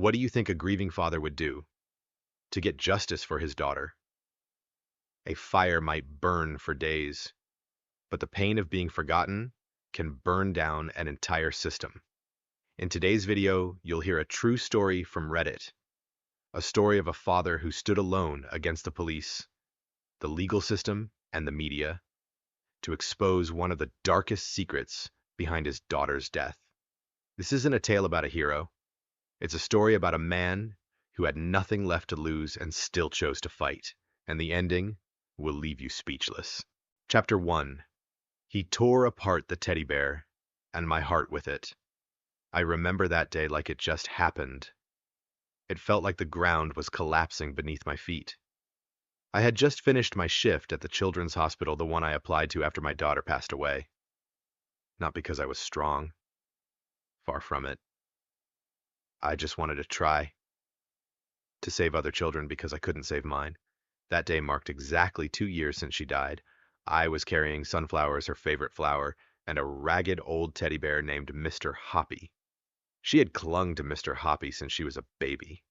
What do you think a grieving father would do to get justice for his daughter? A fire might burn for days, but the pain of being forgotten can burn down an entire system. In today's video, you'll hear a true story from Reddit, a story of a father who stood alone against the police, the legal system, and the media to expose one of the darkest secrets behind his daughter's death. This isn't a tale about a hero. It's a story about a man who had nothing left to lose and still chose to fight, and the ending will leave you speechless. Chapter 1. He tore apart the teddy bear, and my heart with it. I remember that day like it just happened. It felt like the ground was collapsing beneath my feet. I had just finished my shift at the children's hospital, the one I applied to after my daughter passed away. Not because I was strong. Far from it. I just wanted to try to save other children because I couldn't save mine. That day marked exactly 2 years since she died. I was carrying Sunflower, her favorite flower, and a ragged old teddy bear named Mr. Hoppy. She had clung to Mr. Hoppy since she was a baby.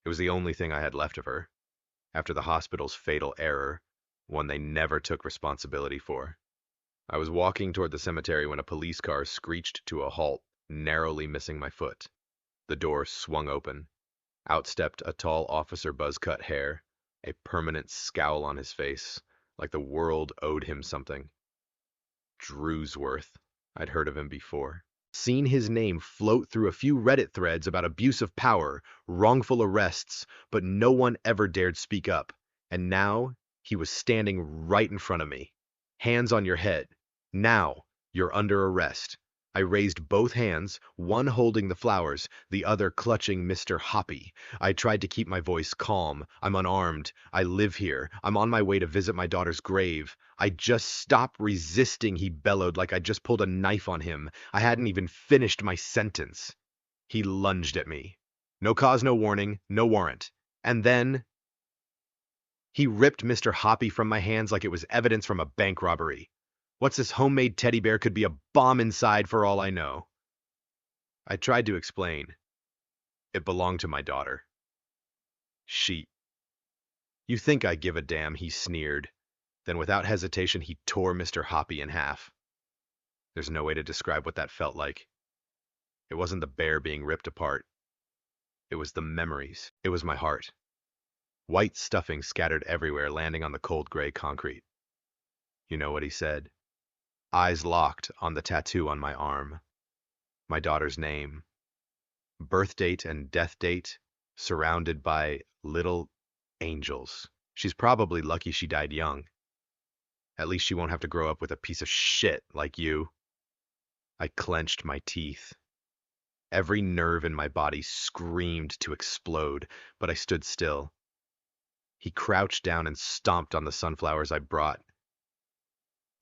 It was the only thing I had left of her, after the hospital's fatal error, one they never took responsibility for. I was walking toward the cemetery when a police car screeched to a halt, narrowly missing my foot. The door swung open. Out stepped a tall officer, buzz-cut hair, a permanent scowl on his face, like the world owed him something. Drewsworth. I'd heard of him before. Seen his name float through a few Reddit threads about abuse of power, wrongful arrests, but no one ever dared speak up. And now he was standing right in front of me. Hands on your head. Now you're under arrest. I raised both hands, one holding the flowers, the other clutching Mr. Hoppy. I tried to keep my voice calm. I'm unarmed. I live here. I'm on my way to visit my daughter's grave. I just stop resisting, he bellowed like I just pulled a knife on him. I hadn't even finished my sentence. He lunged at me. No cause, no warning, no warrant. And then he ripped Mr. Hoppy from my hands like it was evidence from a bank robbery. What's this homemade teddy bear could be a bomb inside for all I know. I tried to explain. It belonged to my daughter. She. You think I give a damn, he sneered. Then without hesitation, he tore Mr. Hoppy in half. There's no way to describe what that felt like. It wasn't the bear being ripped apart. It was the memories. It was my heart. White stuffing scattered everywhere, landing on the cold gray concrete. You know what he said? Eyes locked on the tattoo on my arm. My daughter's name. Birth date and death date, surrounded by little angels. She's probably lucky she died young. At least she won't have to grow up with a piece of shit like you. I clenched my teeth. Every nerve in my body screamed to explode, but I stood still. He crouched down and stomped on the sunflowers I brought,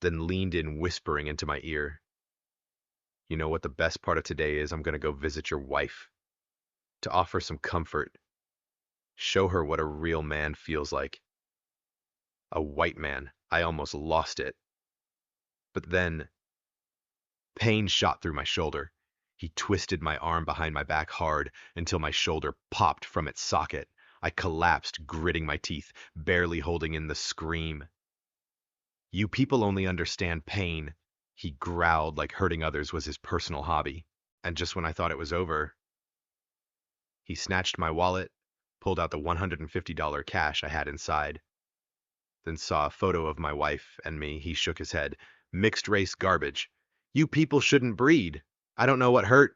then leaned in, whispering into my ear. You know what the best part of today is? I'm going to go visit your wife, to offer some comfort, show her what a real man feels like. A white man. I almost lost it. But then, pain shot through my shoulder. He twisted my arm behind my back hard until my shoulder popped from its socket. I collapsed, gritting my teeth, barely holding in the scream. You people only understand pain, he growled like hurting others was his personal hobby. And just when I thought it was over, he snatched my wallet, pulled out the $150 cash I had inside, then saw a photo of my wife and me. He shook his head. Mixed race garbage. You people shouldn't breed. I don't know what hurt.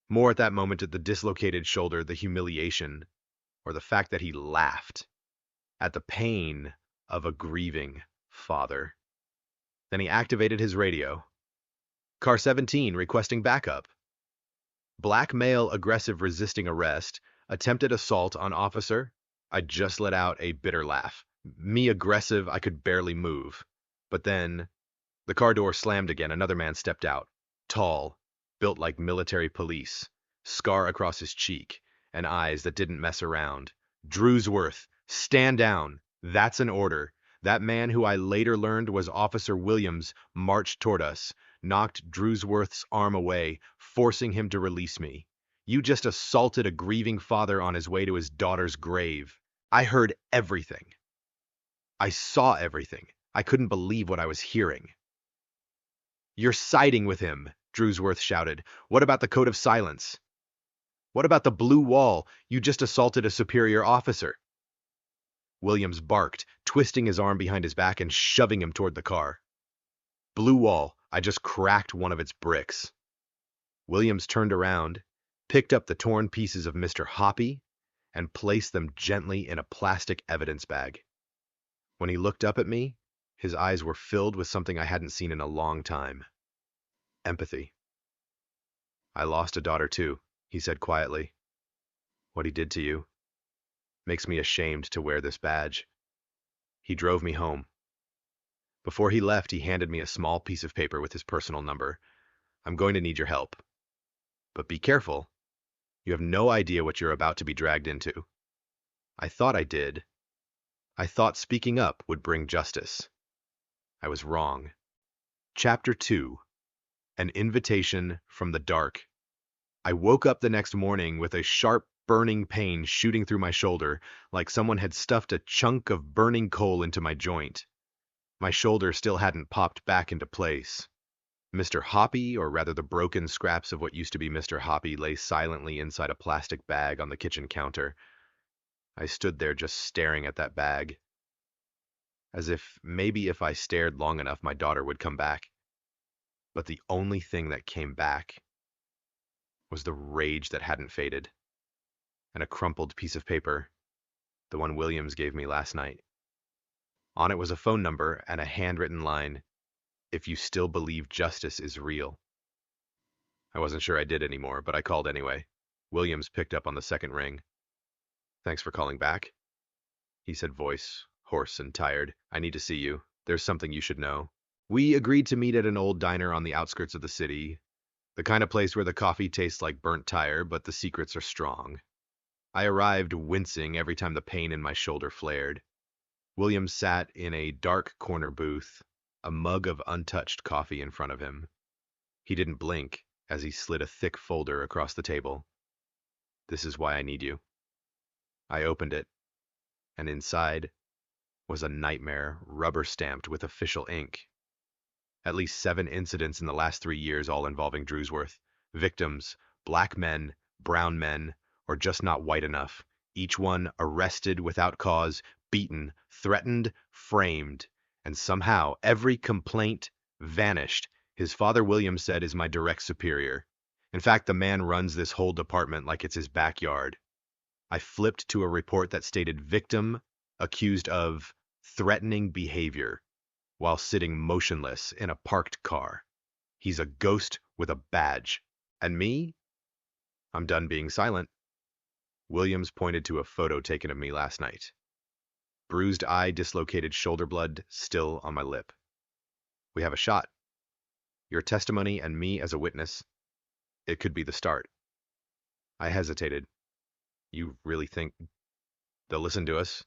More at that moment at the dislocated shoulder, the humiliation, or the fact that he laughed at the pain of a grieving father. Then he activated his radio. Car 17 requesting backup. Black male aggressive resisting arrest. Attempted assault on officer. I just let out a bitter laugh. Me aggressive, I could barely move. But then the car door slammed again. Another man stepped out. Tall, built like military police. Scar across his cheek, and eyes that didn't mess around. Drewsworth, stand down. That's an order. That man, who I later learned was Officer Williams, marched toward us, knocked Drewsworth's arm away, forcing him to release me. You just assaulted a grieving father on his way to his daughter's grave. I heard everything. I saw everything. I couldn't believe what I was hearing. You're siding with him, Drewsworth shouted. What about the code of silence? What about the blue wall? You just assaulted a superior officer. Williams barked, twisting his arm behind his back and shoving him toward the car. Blue wall. I just cracked one of its bricks. Williams turned around, picked up the torn pieces of Mr. Hoppy, and placed them gently in a plastic evidence bag. When he looked up at me, his eyes were filled with something I hadn't seen in a long time. Empathy. I lost a daughter too, he said quietly. What he did to you makes me ashamed to wear this badge. He drove me home. Before he left, he handed me a small piece of paper with his personal number. I'm going to need your help. But be careful. You have no idea what you're about to be dragged into. I thought I did. I thought speaking up would bring justice. I was wrong. Chapter 2. An Invitation from the Dark. I woke up the next morning with a sharp, burning pain shooting through my shoulder, like someone had stuffed a chunk of burning coal into my joint. My shoulder still hadn't popped back into place. Mr. Hoppy, or rather the broken scraps of what used to be Mr. Hoppy, lay silently inside a plastic bag on the kitchen counter. I stood there just staring at that bag, as if maybe if I stared long enough my daughter would come back. But the only thing that came back was the rage that hadn't faded, and a crumpled piece of paper, the one Williams gave me last night. On it was a phone number and a handwritten line, "If you still believe justice is real." I wasn't sure I did anymore, but I called anyway. Williams picked up on the second ring. "Thanks for calling back," he said, voice hoarse and tired. "I need to see you. There's something you should know. We agreed to meet at an old diner on the outskirts of the city, the kind of place where the coffee tastes like burnt tire, but the secrets are strong." I arrived wincing every time the pain in my shoulder flared. Williams sat in a dark corner booth, a mug of untouched coffee in front of him. He didn't blink as he slid a thick folder across the table. "This is why I need you." I opened it, and inside was a nightmare rubber-stamped with official ink. At least 7 incidents in the last 3 years, all involving Drewsworth. Victims, black men, brown men, or just not white enough. Each one arrested without cause, beaten, threatened, framed, and somehow every complaint vanished. His father, William said, is my direct superior. In fact, the man runs this whole department like it's his backyard. I flipped to a report that stated victim accused of threatening behavior while sitting motionless in a parked car. He's a ghost with a badge. And me? I'm done being silent. Williams pointed to a photo taken of me last night. Bruised eye, dislocated shoulder blade still on my lip. "We have a shot. Your testimony and me as a witness. It could be the start." I hesitated. "You really think they'll listen to us?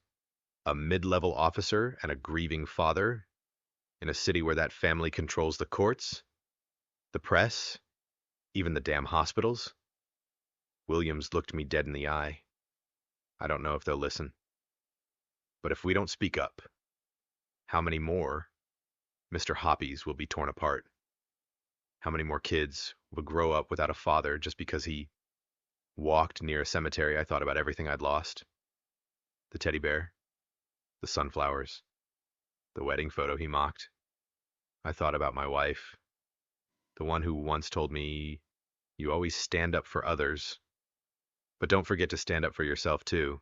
A mid-level officer and a grieving father in a city where that family controls the courts, the press, even the damn hospitals?" Williams looked me dead in the eye. "I don't know if they'll listen. But if we don't speak up, how many more Mr. Hoppies will be torn apart? How many more kids will grow up without a father just because he walked near a cemetery?" I thought about everything I'd lost. The teddy bear, the sunflowers, the wedding photo he mocked. I thought about my wife, the one who once told me, "You always stand up for others, but don't forget to stand up for yourself too."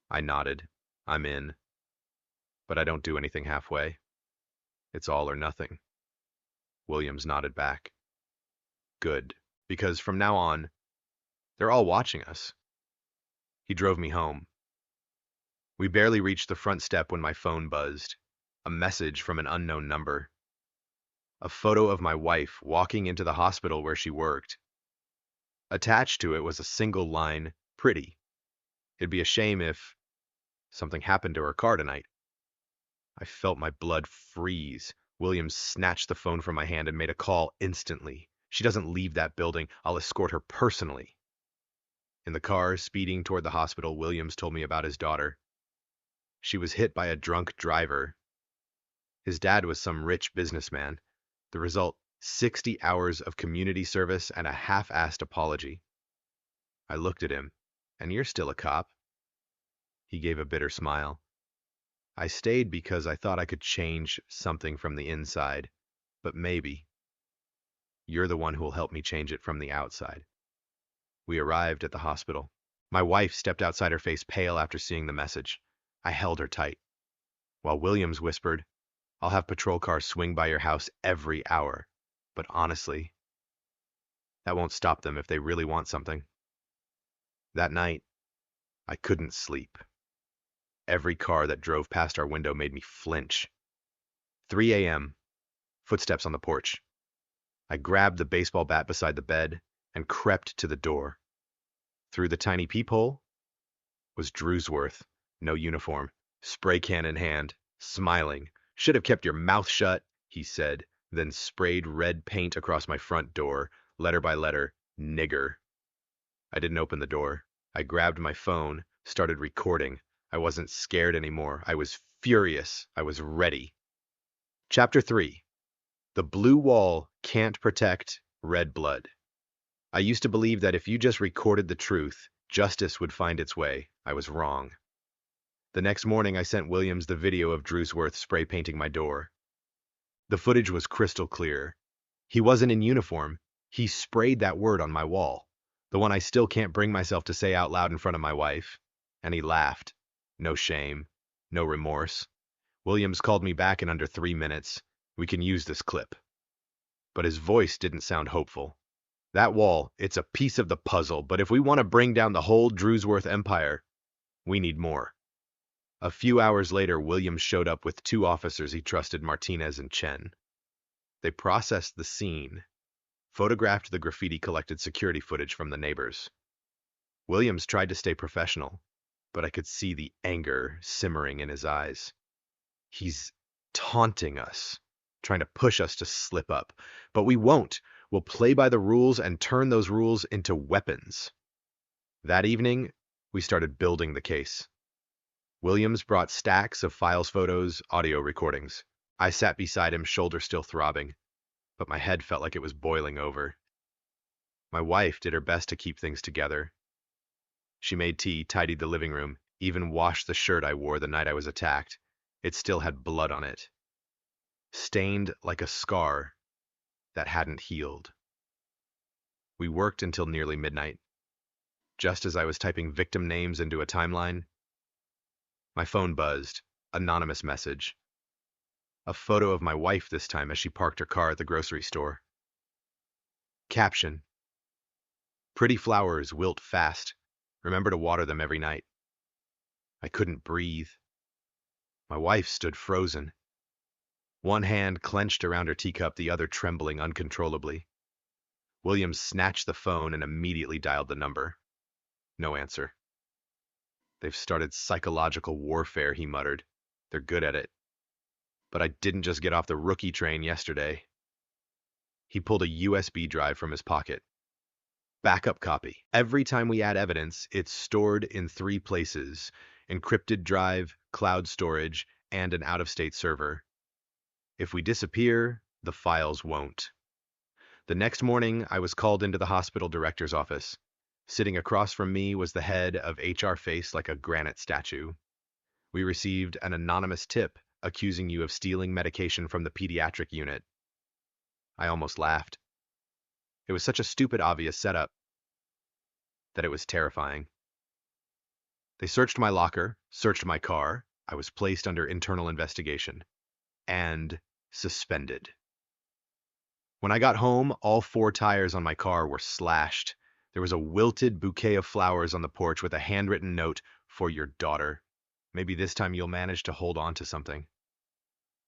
I nodded. I'm in. But I don't do anything halfway. It's all or nothing. Williams nodded back. "Good, because from now on, they're all watching us." He drove me home. We barely reached the front step when my phone buzzed. A message from an unknown number. A photo of my wife walking into the hospital where she worked. Attached to it was a single line, "Pretty. It'd be a shame if something happened to her car tonight." I felt my blood freeze. Williams snatched the phone from my hand and made a call instantly. "She doesn't leave that building. I'll escort her personally." In the car, speeding toward the hospital, Williams told me about his daughter. She was hit by a drunk driver. His dad was some rich businessman. The result, 60 hours of community service and a half-assed apology. I looked at him. And you're still a cop? He gave a bitter smile. I stayed because I thought I could change something from the inside, but maybe. You're the one who'll help me change it from the outside. We arrived at the hospital. My wife stepped outside, her face pale after seeing the message. I held her tight, while Williams whispered, I'll have patrol cars swing by your house every hour. But honestly, that won't stop them if they really want something. That night, I couldn't sleep. Every car that drove past our window made me flinch. 3 a.m., footsteps on the porch. I grabbed the baseball bat beside the bed and crept to the door. Through the tiny peephole was Drewsworth, no uniform, spray can in hand, smiling. Should have kept your mouth shut, he said, then sprayed red paint across my front door, letter by letter, nigger. I didn't open the door. I grabbed my phone, started recording. I wasn't scared anymore. I was furious. I was ready. Chapter 3. The blue wall can't protect red blood. I used to believe that if you just recorded the truth, justice would find its way. I was wrong. The next morning, I sent Williams the video of Drewsworth spray painting my door. The footage was crystal clear. He wasn't in uniform. He sprayed that word on my wall, the one I still can't bring myself to say out loud in front of my wife. And he laughed. No shame, no remorse. Williams called me back in under 3 minutes. We can use this clip. But his voice didn't sound hopeful. That wall, it's a piece of the puzzle, but if we want to bring down the whole Drewsworth empire, we need more. A few hours later, Williams showed up with 2 officers he trusted, Martinez and Chen. They processed the scene, photographed the graffiti-collected security footage from the neighbors. Williams tried to stay professional, but I could see the anger simmering in his eyes. He's taunting us, trying to push us to slip up. But we won't. We'll play by the rules and turn those rules into weapons. That evening, we started building the case. Williams brought stacks of files, photos, audio recordings. I sat beside him, shoulder still throbbing, but my head felt like it was boiling over. My wife did her best to keep things together. She made tea, tidied the living room, even washed the shirt I wore the night I was attacked. It still had blood on it, stained like a scar that hadn't healed. We worked until nearly midnight. Just as I was typing victim names into a timeline, my phone buzzed. Anonymous message. A photo of my wife this time as she parked her car at the grocery store. Caption. Pretty flowers wilt fast. Remember to water them every night. I couldn't breathe. My wife stood frozen. One hand clenched around her teacup, the other trembling uncontrollably. Williams snatched the phone and immediately dialed the number. No answer. They've started psychological warfare, he muttered. They're good at it. But I didn't just get off the rookie train yesterday. He pulled a USB drive from his pocket. Backup copy. Every time we add evidence, it's stored in 3 places: encrypted drive, cloud storage, and an out-of-state server. If we disappear, the files won't. The next morning, I was called into the hospital director's office. Sitting across from me was the head of HR, face like a granite statue. We received an anonymous tip accusing you of stealing medication from the pediatric unit. I almost laughed. It was such a stupid, obvious setup that it was terrifying. They searched my locker, searched my car. I was placed under internal investigation and suspended. When I got home, all 4 tires on my car were slashed. There was a wilted bouquet of flowers on the porch with a handwritten note, for your daughter. Maybe this time you'll manage to hold on to something.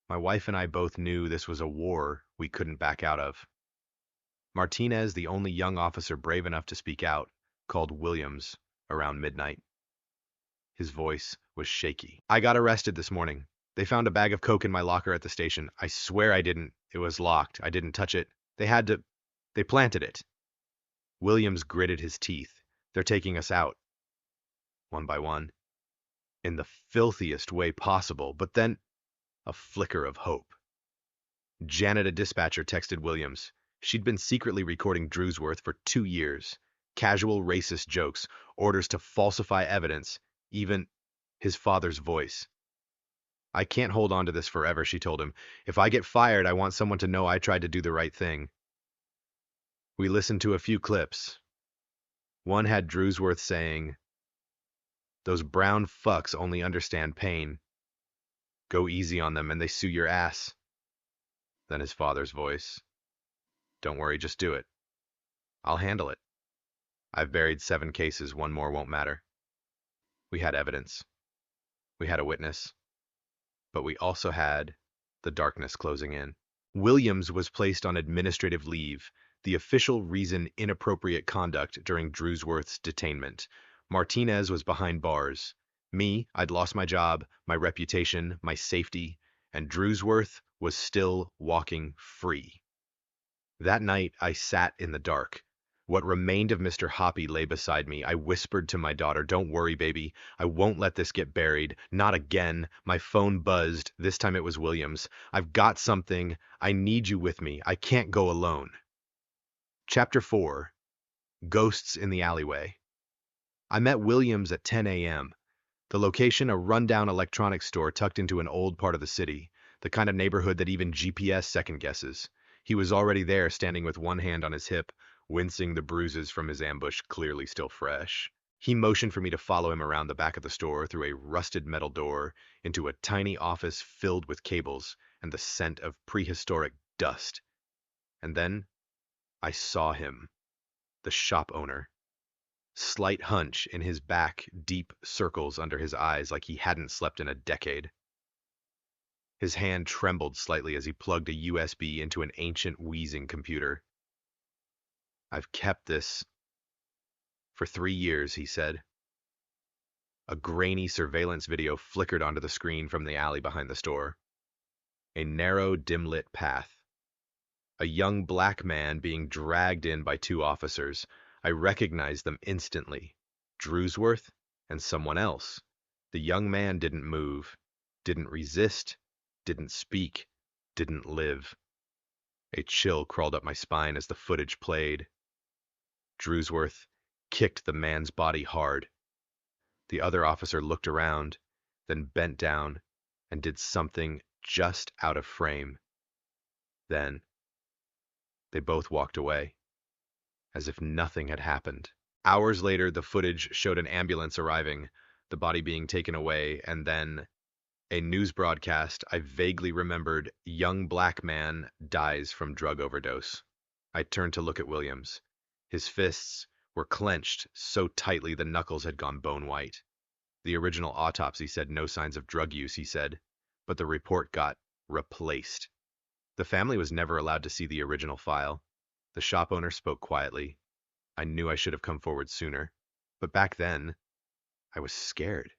My wife and I both knew this was a war we couldn't back out of. Martinez, the only young officer brave enough to speak out, called Williams around midnight. His voice was shaky. I got arrested this morning. They found a bag of coke in my locker at the station. I swear I didn't. It was locked. I didn't touch it. They planted it. Williams gritted his teeth. They're taking us out, one by one, in the filthiest way possible, but then a flicker of hope. Janet, a dispatcher, texted Williams. She'd been secretly recording Drewsworth for 2 years. Casual racist jokes, orders to falsify evidence, even his father's voice. I can't hold on to this forever, she told him. If I get fired, I want someone to know I tried to do the right thing. We listened to a few clips. One had Drewsworth saying, "Those brown fucks only understand pain. Go easy on them and they sue your ass." Then his father's voice. "Don't worry, just do it. I'll handle it. I've buried 7 cases, one more won't matter." We had evidence. We had a witness. But we also had the darkness closing in. Williams was placed on administrative leave, the official reason inappropriate conduct during Drewsworth's detainment. Martinez was behind bars. Me, I'd lost my job, my reputation, my safety, and Drewsworth was still walking free. That night, I sat in the dark. What remained of Mr. Hoppy lay beside me. I whispered to my daughter, "Don't worry, baby. I won't let this get buried. Not again." My phone buzzed. This time it was Williams. "I've got something. I need you with me. I can't go alone." Chapter 4. Ghosts in the Alleyway. I met Williams at 10 a.m. The location, a rundown electronics store tucked into an old part of the city, the kind of neighborhood that even GPS second guesses. He was already there, standing with one hand on his hip, wincing the bruises from his ambush clearly still fresh. He motioned for me to follow him around the back of the store, through a rusted metal door, into a tiny office filled with cables and the scent of prehistoric dust. And then I saw him, the shop owner. Slight hunch in his back, deep circles under his eyes like he hadn't slept in a decade. His hand trembled slightly as he plugged a USB into an ancient wheezing computer. "I've kept this for 3 years," he said. A grainy surveillance video flickered onto the screen from the alley behind the store. A narrow, dim-lit path. A young black man being dragged in by 2 officers. I recognized them instantly. Drewsworth and someone else. The young man didn't move, didn't resist, didn't speak, didn't live. A chill crawled up my spine as the footage played. Drewsworth kicked the man's body hard. The other officer looked around, then bent down and did something just out of frame. Then they both walked away, as if nothing had happened. Hours later, the footage showed an ambulance arriving, the body being taken away, and then a news broadcast. I vaguely remembered, "Young black man dies from drug overdose." I turned to look at Williams. His fists were clenched so tightly the knuckles had gone bone white. The original autopsy said no signs of drug use, he said, but the report got replaced. The family was never allowed to see the original file. The shop owner spoke quietly. I knew I should have come forward sooner, but back then, I was scared.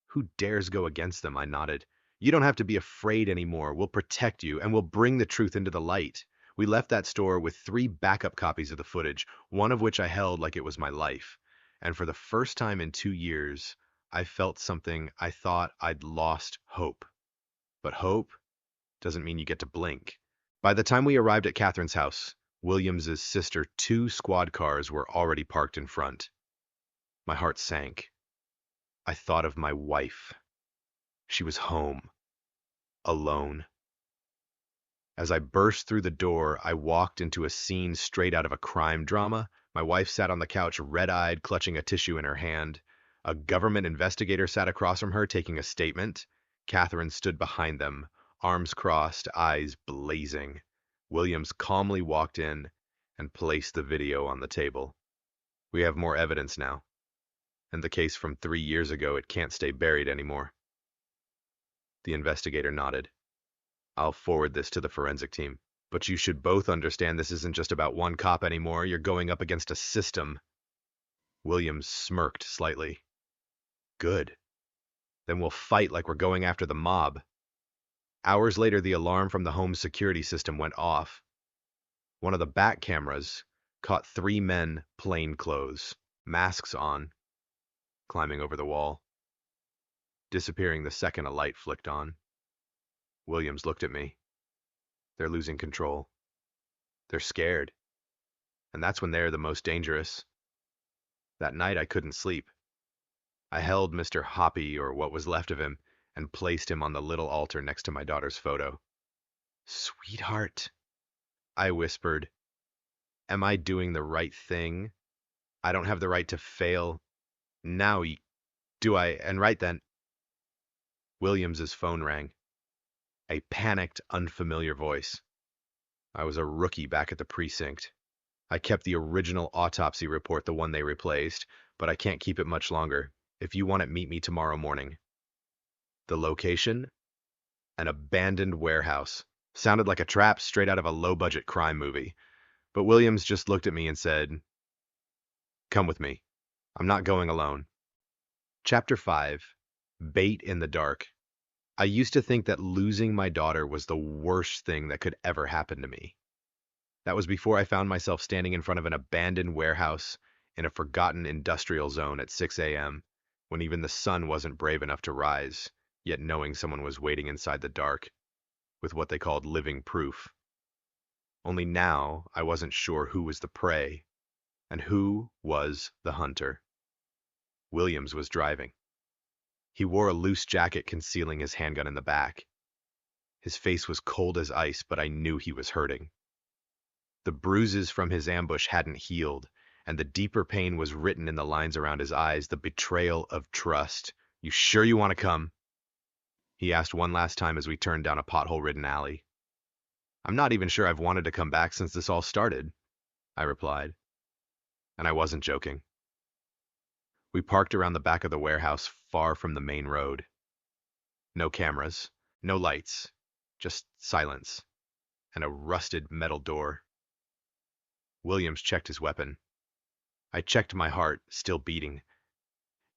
"Who dares go against them?" I nodded. "You don't have to be afraid anymore. We'll protect you, and we'll bring the truth into the light." We left that store with 3 backup copies of the footage, one of which I held like it was my life. And for the first time in 2 years, I felt something. I thought I'd lost hope. But hope doesn't mean you get to blink. By the time we arrived at Catherine's house, Williams's sister, 2 squad cars were already parked in front. My heart sank. I thought of my wife. She was home, alone. As I burst through the door, I walked into a scene straight out of a crime drama. My wife sat on the couch, red-eyed, clutching a tissue in her hand. A government investigator sat across from her, taking a statement. Catherine stood behind them, arms crossed, eyes blazing. Williams calmly walked in and placed the video on the table. "We have more evidence now. And the case from 3 years ago, it can't stay buried anymore." The investigator nodded. "I'll forward this to the forensic team. But you should both understand this isn't just about one cop anymore. You're going up against a system." Williams smirked slightly. "Good. Then we'll fight like we're going after the mob." Hours later, the alarm from the home security system went off. One of the back cameras caught 3 men, plainclothes, masks on, climbing over the wall, disappearing the second a light flicked on. Williams looked at me. They're losing control. They're scared. And that's when they're the most dangerous. That night I couldn't sleep. I held Mr. Hoppy, or what was left of him, and placed him on the little altar next to my daughter's photo. Sweetheart, I whispered, am I doing the right thing? I don't have the right to fail. Now, do I? And right then, Williams's phone rang. A panicked, unfamiliar voice. I was a rookie back at the precinct. I kept the original autopsy report, the one they replaced, but I can't keep it much longer. If you want it, meet me tomorrow morning. The location? An abandoned warehouse. Sounded like a trap straight out of a low-budget crime movie. But Williams just looked at me and said, "Come with me. I'm not going alone." Chapter 5. Bait in the Dark. I used to think that losing my daughter was the worst thing that could ever happen to me. That was before I found myself standing in front of an abandoned warehouse in a forgotten industrial zone at 6 a.m., when even the sun wasn't brave enough to rise, yet knowing someone was waiting inside the dark, with what they called living proof. Only now I wasn't sure who was the prey, and who was the hunter. Williams was driving. He wore a loose jacket concealing his handgun in the back. His face was cold as ice, but I knew he was hurting. The bruises from his ambush hadn't healed, and the deeper pain was written in the lines around his eyes, the betrayal of trust. "You sure you want to come?" he asked one last time as we turned down a pothole-ridden alley. "I'm not even sure I've wanted to come back since this all started," I replied. And I wasn't joking. We parked around the back of the warehouse, far from the main road. No cameras, no lights, just silence, and a rusted metal door. Williams checked his weapon. I checked my heart, still beating.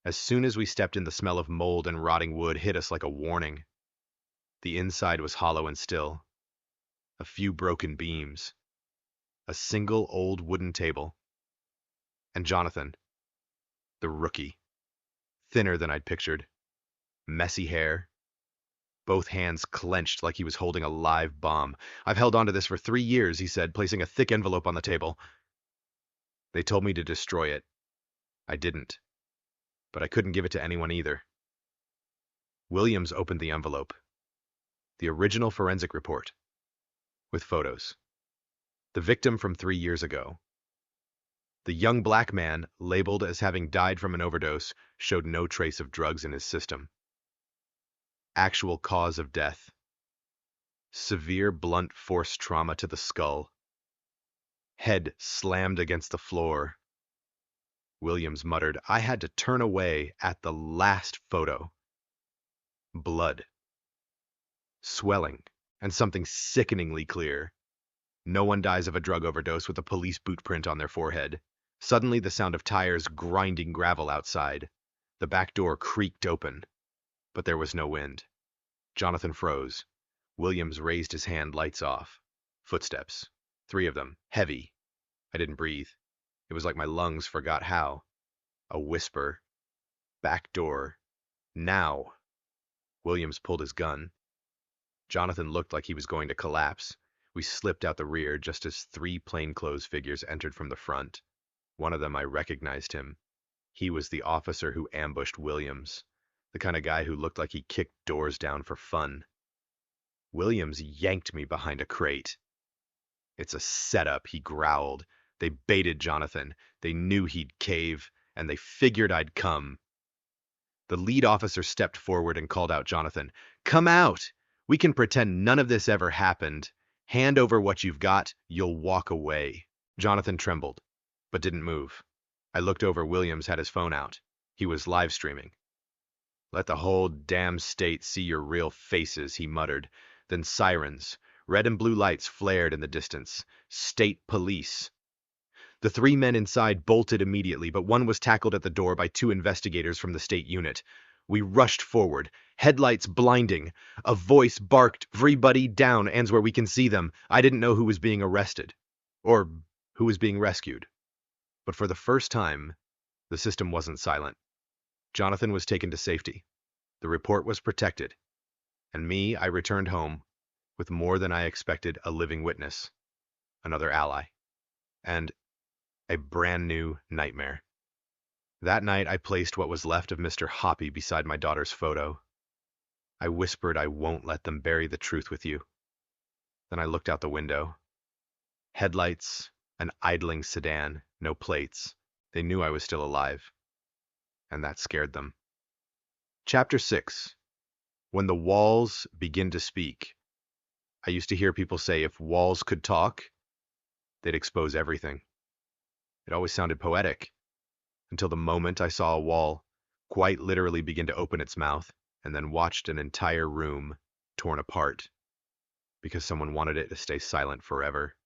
As soon as we stepped in, the smell of mold and rotting wood hit us like a warning. The inside was hollow and still. A few broken beams. A single old wooden table. And Jonathan, the rookie. Thinner than I'd pictured. Messy hair. Both hands clenched like he was holding a live bomb. "I've held onto this for 3 years," he said, placing a thick envelope on the table. "They told me to destroy it. I didn't. But I couldn't give it to anyone either." Williams opened the envelope. The original forensic report. With photos. The victim from 3 years ago. The young black man, labeled as having died from an overdose, showed no trace of drugs in his system. Actual cause of death. Severe blunt force trauma to the skull. Head slammed against the floor. Williams muttered, "I had to turn away at the last photo." Blood. Swelling, and something sickeningly clear. No one dies of a drug overdose with a police boot print on their forehead. Suddenly, the sound of tires grinding gravel outside. The back door creaked open, but there was no wind. Jonathan froze. Williams raised his hand, lights off. Footsteps. 3 of them, heavy. I didn't breathe. It was like my lungs forgot how. A whisper. Back door. Now. Williams pulled his gun. Jonathan looked like he was going to collapse. We slipped out the rear just as 3 plainclothes figures entered from the front. One of them, I recognized him. He was the officer who ambushed Williams, the kind of guy who looked like he kicked doors down for fun. Williams yanked me behind a crate. "It's a setup," he growled. "They baited Jonathan. They knew he'd cave, and they figured I'd come." The lead officer stepped forward and called out Jonathan. "Come out! We can pretend none of this ever happened. Hand over what you've got, you'll walk away." Jonathan trembled, but didn't move. I looked over. Williams had his phone out. He was live streaming. "Let the whole damn state see your real faces," he muttered. Then sirens, red and blue lights flared in the distance. State police. The 3 men inside bolted immediately, but one was tackled at the door by 2 investigators from the state unit. We rushed forward, headlights blinding. A voice barked, "Everybody down, hands where we can see them." I didn't know who was being arrested, or who was being rescued. But for the first time, The system wasn't silent. Jonathan was taken to safety. The report was protected. And me, I returned home with more than I expected: a living witness, another ally, and a brand new nightmare. That night, I placed what was left of Mr. Hoppy beside my daughter's photo. I whispered, "I won't let them bury the truth with you." Then I looked out the window. Headlights, an idling sedan, no plates. They knew I was still alive, and that scared them. Chapter 6. When the walls begin to speak. I used to hear people say if walls could talk, they'd expose everything. It always sounded poetic, until the moment I saw a wall quite literally begin to open its mouth, and then watched an entire room torn apart because someone wanted it to stay silent forever.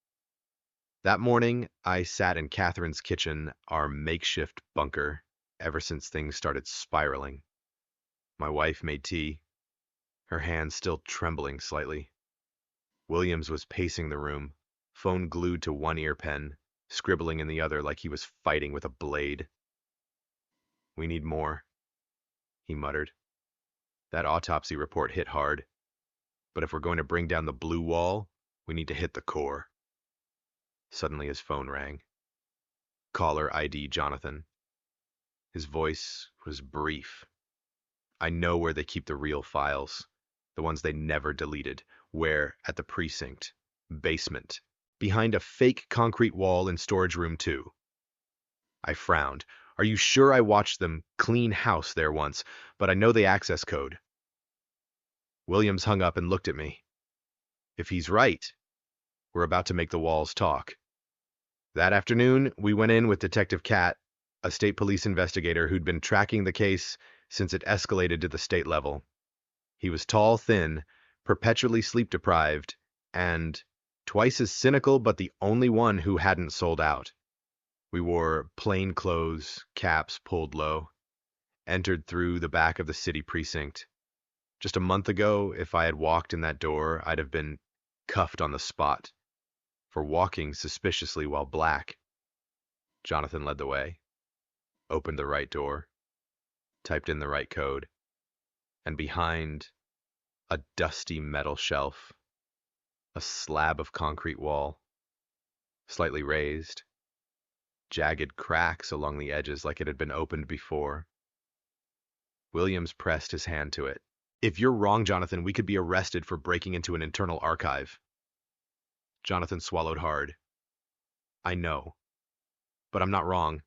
That morning, I sat in Catherine's kitchen, our makeshift bunker, ever since things started spiraling. My wife made tea, her hands still trembling slightly. Williams was pacing the room, phone glued to one ear pen, scribbling in the other like he was fighting with a blade. "We need more," he muttered. "That autopsy report hit hard, but if we're going to bring down the blue wall, we need to hit the core." Suddenly his phone rang. Caller ID Jonathan. His voice was brief. "I know where they keep the real files, the ones they never deleted. Where? At the precinct. Basement. Behind a fake concrete wall in storage room 2. I frowned. "Are you sure? I watched them clean house there once, but I know the access code." Williams hung up and looked at me. If he's right, we're about to make the walls talk. That afternoon, we went in with Detective Cat, a state police investigator who'd been tracking the case since it escalated to the state level. He was tall, thin, perpetually sleep-deprived, and twice as cynical, but the only one who hadn't sold out. We wore plain clothes, caps pulled low, entered through the back of the city precinct. Just a month ago, if I had walked in that door, I'd have been cuffed on the spot for walking suspiciously while black. Jonathan led the way, opened the right door, typed in the right code, and behind a dusty metal shelf, a slab of concrete wall, slightly raised, jagged cracks along the edges like it had been opened before. Williams pressed his hand to it. "If you're wrong, Jonathan, we could be arrested for breaking into an internal archive." Jonathan swallowed hard. "I know, but I'm not wrong."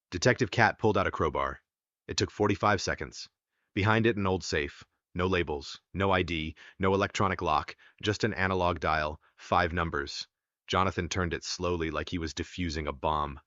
Detective Cat pulled out a crowbar. It took 45 seconds. Behind it, an old safe. No labels, no ID, no electronic lock, just an analog dial, 5 numbers. Jonathan turned it slowly like he was defusing a bomb.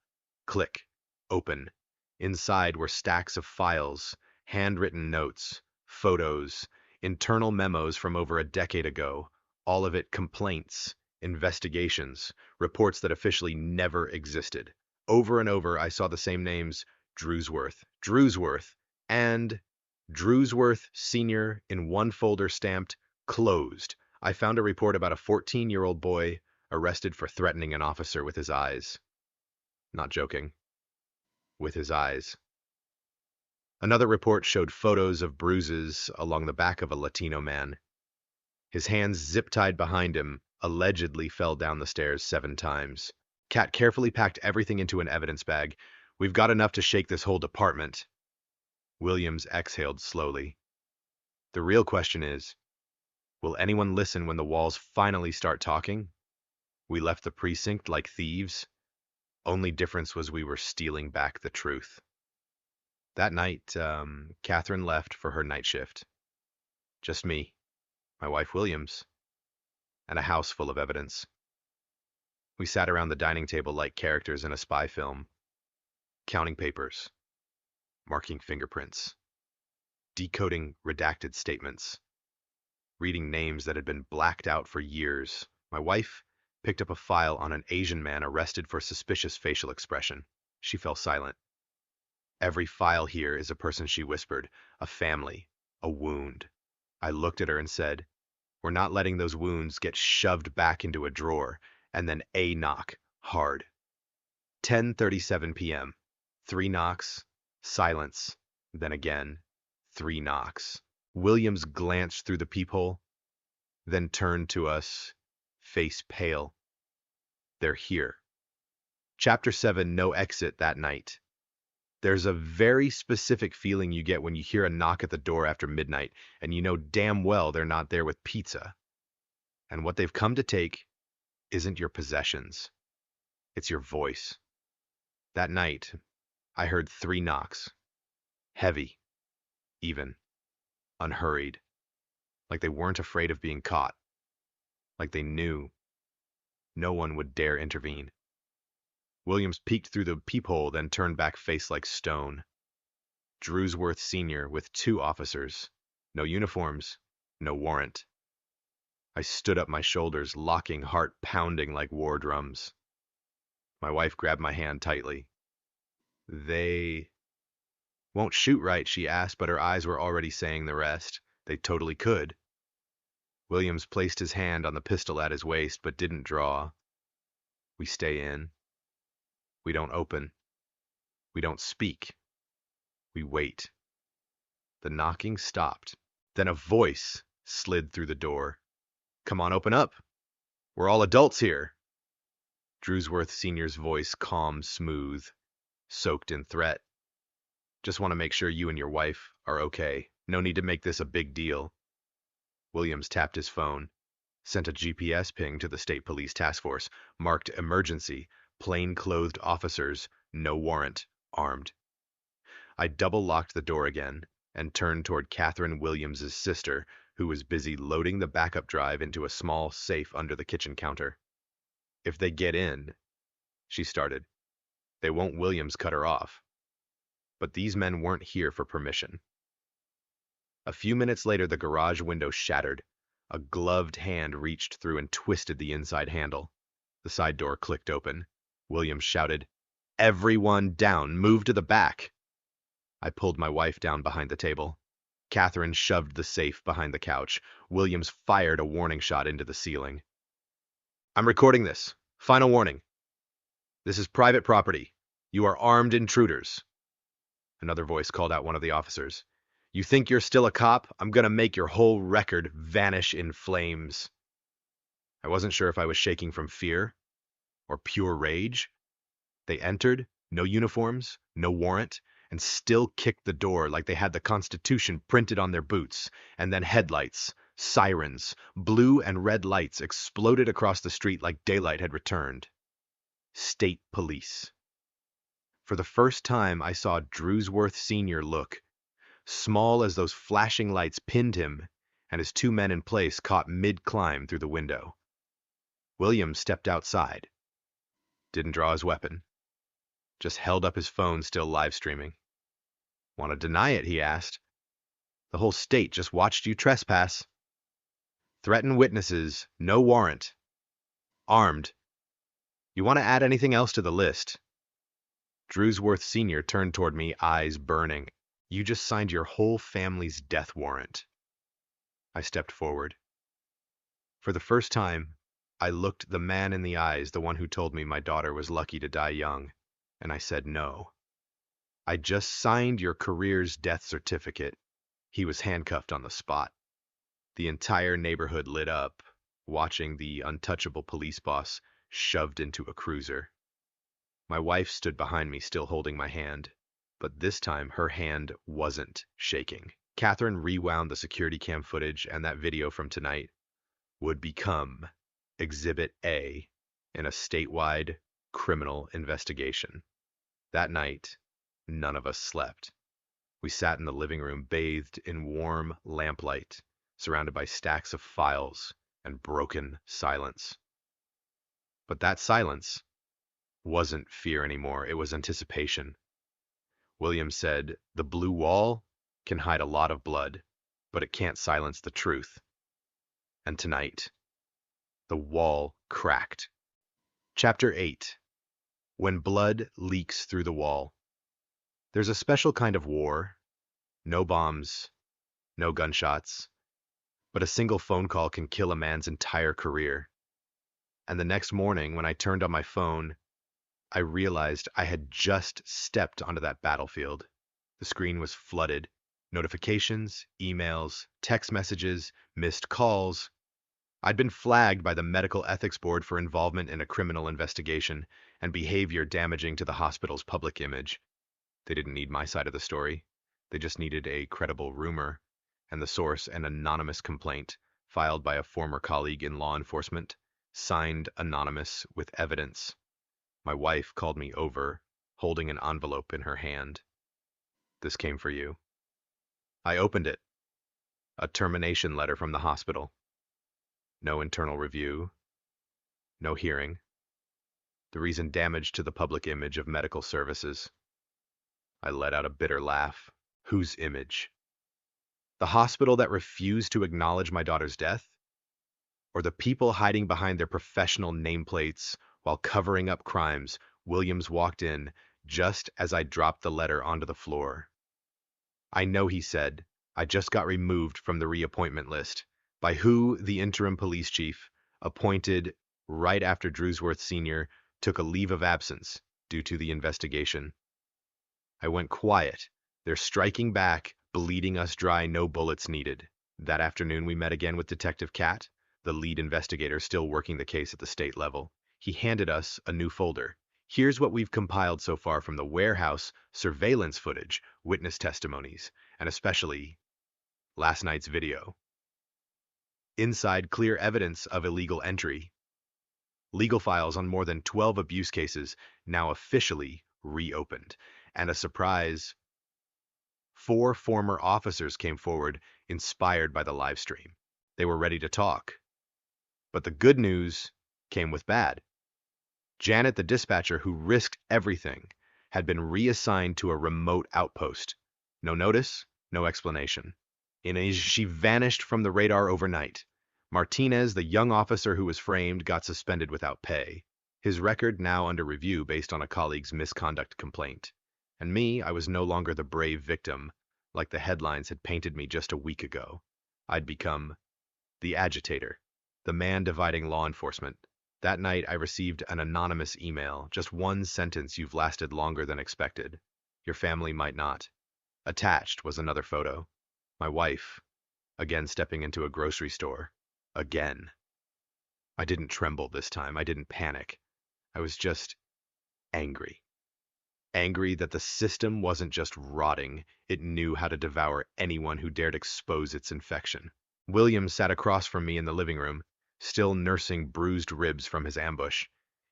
Click. Open. Inside were stacks of files, handwritten notes, photos, internal memos from over a decade ago, all of it complaints, investigations, reports that officially never existed. Over and over, I saw the same names: Drewsworth, and Drewsworth Sr. in one folder stamped "Closed." I found a report about a 14-year-old boy arrested for threatening an officer with his eyes. Not joking. With his eyes. Another report showed photos of bruises along the back of a Latino man. His hands zip-tied behind him, allegedly fell down the stairs 7 times. Cat carefully packed everything into an evidence bag. "We've got enough to shake this whole department." Williams exhaled slowly. "The real question is, will anyone listen when the walls finally start talking? We left the precinct like thieves. Only difference was we were stealing back the truth." That night, Catherine left for her night shift. Just me, my wife Williams, and a house full of evidence. We sat around the dining table like characters in a spy film, counting papers, marking fingerprints, decoding redacted statements, reading names that had been blacked out for years. My wife picked up a file on an Asian man arrested for suspicious facial expression. She fell silent. "Every file here is a person," she whispered. "A family, a wound." I looked at her and said, "We're not letting those wounds get shoved back into a drawer." And then a knock, hard. 10:37 p.m. 3 knocks, silence, then again, 3 knocks. Williams glanced through the peephole, then turned to us, face pale. They're here. Chapter 7, No Exit that night. There's a very specific feeling you get when you hear a knock at the door after midnight, and you know damn well they're not there with pizza. And what they've come to take isn't your possessions. It's your voice. That night, I heard 3 knocks. Heavy, even, unhurried, like they weren't afraid of being caught, like they knew no one would dare intervene. Williams peeked through the peephole, then turned back, face like stone. Drewsworth Sr. with 2 officers. No uniforms, no warrant. I stood up, my shoulders locking, heart pounding like war drums. My wife grabbed my hand tightly. They won't shoot, right? She asked, but her eyes were already saying the rest. They totally could. Williams placed his hand on the pistol at his waist, but didn't draw. We stay in. We don't open. We don't speak. We wait. The knocking stopped. Then a voice slid through the door. Come on, open up. We're all adults here. Drewsworth Sr.'s voice, calm, smooth, soaked in threat. Just want to make sure you and your wife are okay. No need to make this a big deal. Williams tapped his phone, sent a GPS ping to the State Police Task Force, marked emergency, plain-clothed officers, no warrant, armed. I double-locked the door again and turned toward Catherine Williams's sister, who was busy loading the backup drive into a small safe under the kitchen counter. If they get in, she started, they won't Williams cut her off. But these men weren't here for permission. A few minutes later, the garage window shattered. A gloved hand reached through and twisted the inside handle. The side door clicked open. Williams shouted, "Everyone down! Move to the back!" I pulled my wife down behind the table. Catherine shoved the safe behind the couch. Williams fired a warning shot into the ceiling. I'm recording this. Final warning. This is private property. You are armed intruders. Another voice called out one of the officers. You think you're still a cop? I'm gonna make your whole record vanish in flames. I wasn't sure if I was shaking from fear or pure rage. They entered, no uniforms, no warrant, and still kicked the door like they had the Constitution printed on their boots. And then headlights, sirens, blue and red lights exploded across the street like daylight had returned. State Police. For the first time, I saw Drewsworth Sr. look. Small as those flashing lights pinned him, and his 2 men in place caught mid-climb through the window. Williams stepped outside. Didn't draw his weapon. Just held up his phone, still live streaming. Want to deny it? He asked. The whole state just watched you trespass. Threaten witnesses, no warrant. Armed. You want to add anything else to the list? Drewsworth Sr. turned toward me, eyes burning. You just signed your whole family's death warrant. I stepped forward. For the first time, I looked the man in the eyes, the one who told me my daughter was lucky to die young, and I said no. I just signed your career's death certificate. He was handcuffed on the spot. The entire neighborhood lit up, watching the untouchable police boss shoved into a cruiser. My wife stood behind me, still holding my hand, but this time her hand wasn't shaking. Catherine rewound the security cam footage, and that video from tonight would become Exhibit A in a statewide criminal investigation. That night, none of us slept. We sat in the living room, bathed in warm lamplight, surrounded by stacks of files and broken silence. But that silence wasn't fear anymore, it was anticipation. Williams said, the blue wall can hide a lot of blood, but it can't silence the truth. And tonight, the wall cracked. Chapter 8. When blood leaks through the wall. There's a special kind of war. No bombs, no gunshots, but a single phone call can kill a man's entire career. And the next morning, when I turned on my phone, I realized I had just stepped onto that battlefield. The screen was flooded. Notifications, emails, text messages, missed calls. I'd been flagged by the Medical Ethics Board for involvement in a criminal investigation and behavior damaging to the hospital's public image. They didn't need my side of the story. They just needed a credible rumor, and the source an anonymous complaint filed by a former colleague in law enforcement, signed anonymous with evidence. My wife called me over, holding an envelope in her hand. This came for you. I opened it. A termination letter from the hospital. No internal review. No hearing. The reason damage to the public image of medical services. I let out a bitter laugh. Whose image? The hospital that refused to acknowledge my daughter's death? Or the people hiding behind their professional nameplates while covering up crimes? Williams walked in just as I dropped the letter onto the floor. I know, he said. I just got removed from the reappointment list. By who? The interim police chief, appointed right after Drewsworth Sr. took a leave of absence due to the investigation. I went quiet. They're striking back, bleeding us dry, no bullets needed. That afternoon we met again with Detective Cat, the lead investigator still working the case at the state level. He handed us a new folder. Here's what we've compiled so far from the warehouse, surveillance footage, witness testimonies, and especially last night's video. Inside, clear evidence of illegal entry. Legal files on more than 12 abuse cases now officially reopened. And a surprise, 4 former officers came forward inspired by the live stream. They were ready to talk. But the good news came with bad. Janet, the dispatcher who risked everything, had been reassigned to a remote outpost. No notice, no explanation. She vanished from the radar overnight. Martinez, the young officer who was framed, got suspended without pay. His record now under review based on a colleague's misconduct complaint. And me, I was no longer the brave victim, like the headlines had painted me just a week ago. I'd become the agitator, the man dividing law enforcement. That night, I received an anonymous email, just one sentence: "You've lasted longer than expected. Your family might not." Attached was another photo. My wife, again stepping into a grocery store. Again. I didn't tremble this time. I didn't panic. I was just angry. Angry that the system wasn't just rotting, it knew how to devour anyone who dared expose its infection. William sat across from me in the living room, still nursing bruised ribs from his ambush.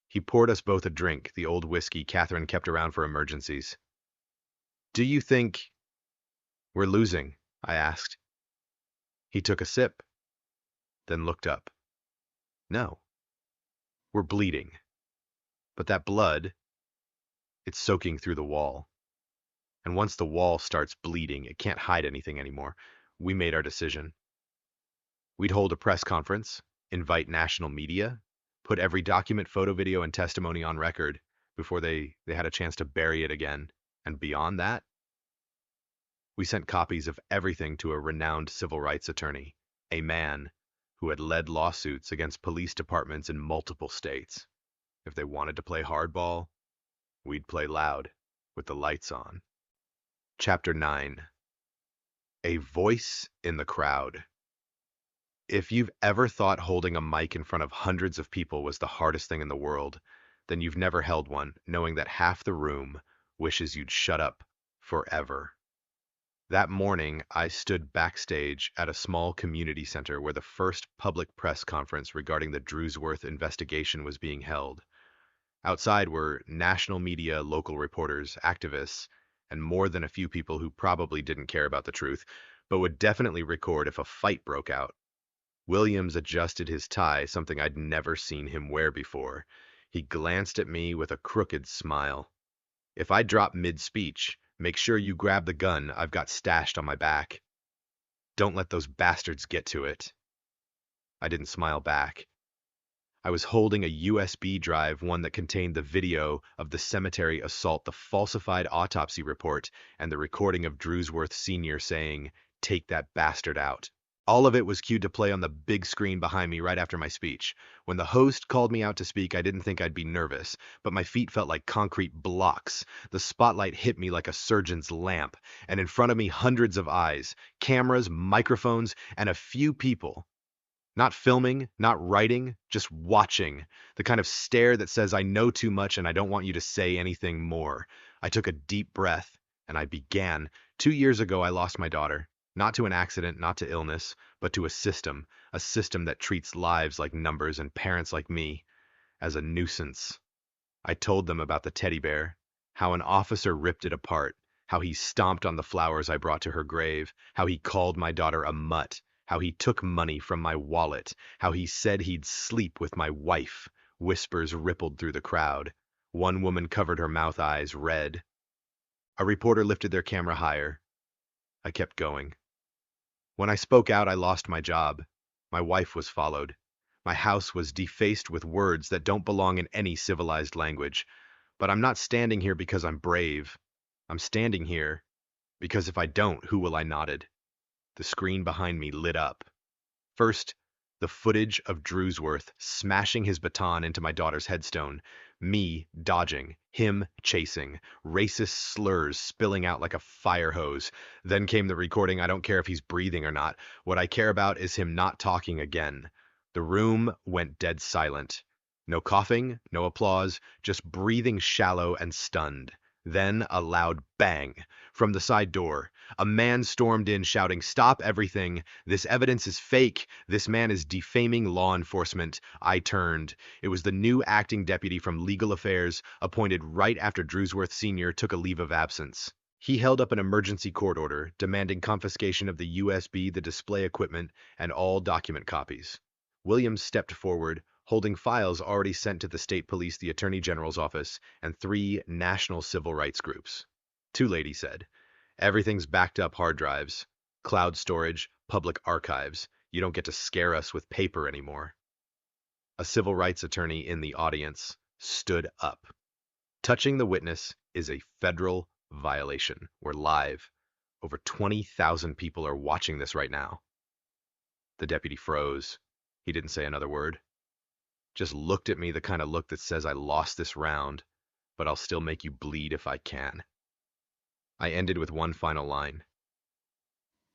He poured us both a drink, the old whiskey Catherine kept around for emergencies. "Do you think we're losing?" I asked. He took a sip, then looked up. "No. We're bleeding. But that blood, it's soaking through the wall. And once the wall starts bleeding, it can't hide anything anymore." We made our decision. We'd hold a press conference, invite national media, put every document, photo, video, and testimony on record before they had a chance to bury it again. And beyond that, we sent copies of everything to a renowned civil rights attorney, a man who had led lawsuits against police departments in multiple states. If they wanted to play hardball, we'd play loud, with the lights on. Chapter 9. A voice in the crowd. If you've ever thought holding a mic in front of hundreds of people was the hardest thing in the world, then you've never held one, knowing that half the room wishes you'd shut up forever. That morning, I stood backstage at a small community center where the first public press conference regarding the Drewsworth investigation was being held. Outside were national media, local reporters, activists, and more than a few people who probably didn't care about the truth, but would definitely record if a fight broke out. Williams adjusted his tie, something I'd never seen him wear before. He glanced at me with a crooked smile. "If I drop mid-speech, make sure you grab the gun I've got stashed on my back. Don't let those bastards get to it." I didn't smile back. I was holding a USB drive, one that contained the video of the cemetery assault, the falsified autopsy report, and the recording of Drewsworth Sr. saying, "Take that bastard out." All of it was cued to play on the big screen behind me right after my speech. When the host called me out to speak, I didn't think I'd be nervous, but my feet felt like concrete blocks. The spotlight hit me like a surgeon's lamp, and in front of me, hundreds of eyes, cameras, microphones, and a few people. Not filming, not writing, just watching. The kind of stare that says, I know too much and I don't want you to say anything more. I took a deep breath and I began. 2 years ago, I lost my daughter. Not to an accident, not to illness, but to a system that treats lives like numbers and parents like me as a nuisance. I told them about the teddy bear, how an officer ripped it apart, how he stomped on the flowers I brought to her grave, how he called my daughter a mutt, how he took money from my wallet, how he said he'd sleep with my wife. Whispers rippled through the crowd. One woman covered her mouth eyes red. A reporter lifted their camera higher. I kept going. When I spoke out, I lost my job. My wife was followed. My house was defaced with words that don't belong in any civilized language. But I'm not standing here because I'm brave. I'm standing here because if I don't, who will I nodded? The screen behind me lit up. First, the footage of Drewsworth smashing his baton into my daughter's headstone, me dodging, him chasing, racist slurs spilling out like a fire hose. Then came the recording. I don't care if he's breathing or not. What I care about is him not talking again. The room went dead silent. No coughing, no applause, just breathing shallow and stunned. Then a loud bang from the side door. A man stormed in shouting, "Stop everything! This evidence is fake! This man is defaming law enforcement!" I turned. It was the new acting deputy from Legal Affairs, appointed right after Drewsworth Sr. took a leave of absence. He held up an emergency court order demanding confiscation of the USB, the display equipment, and all document copies. Williams stepped forward, holding files already sent to the state police, the attorney general's office, and 3 national civil rights groups. Too late, he said. Everything's backed up hard drives, cloud storage, public archives. You don't get to scare us with paper anymore. A civil rights attorney in the audience stood up. Touching the witness is a federal violation. We're live. Over 20,000 people are watching this right now. The deputy froze. He didn't say another word. Just looked at me, the kind of look that says I lost this round, but I'll still make you bleed if I can. I ended with one final line.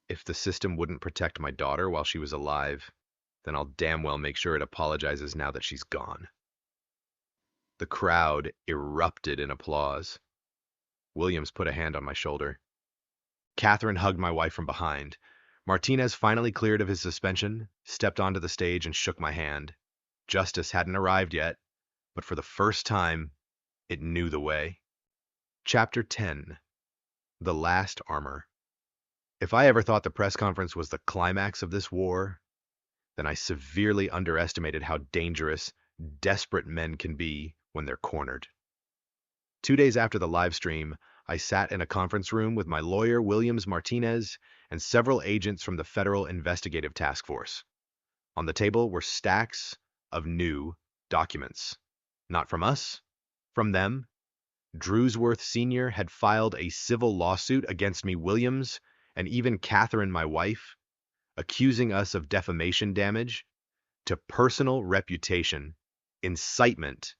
If the system wouldn't protect my daughter while she was alive, then I'll damn well make sure it apologizes now that she's gone. The crowd erupted in applause. Williams put a hand on my shoulder. Catherine hugged my wife from behind. Martinez finally cleared of his suspension, stepped onto the stage and shook my hand. Justice hadn't arrived yet, but for the first time, it knew the way. Chapter 10. The Last Armor. If I ever thought the press conference was the climax of this war, then I severely underestimated how dangerous, desperate men can be when they're cornered. 2 days after the live stream, I sat in a conference room with my lawyer, Williams Martinez, and several agents from the Federal Investigative Task Force. On the table were stacks of new documents. Not from us, from them. Drewsworth Sr. had filed a civil lawsuit against me, Williams, and even Catherine, my wife, accusing us of defamation damage to personal reputation, incitement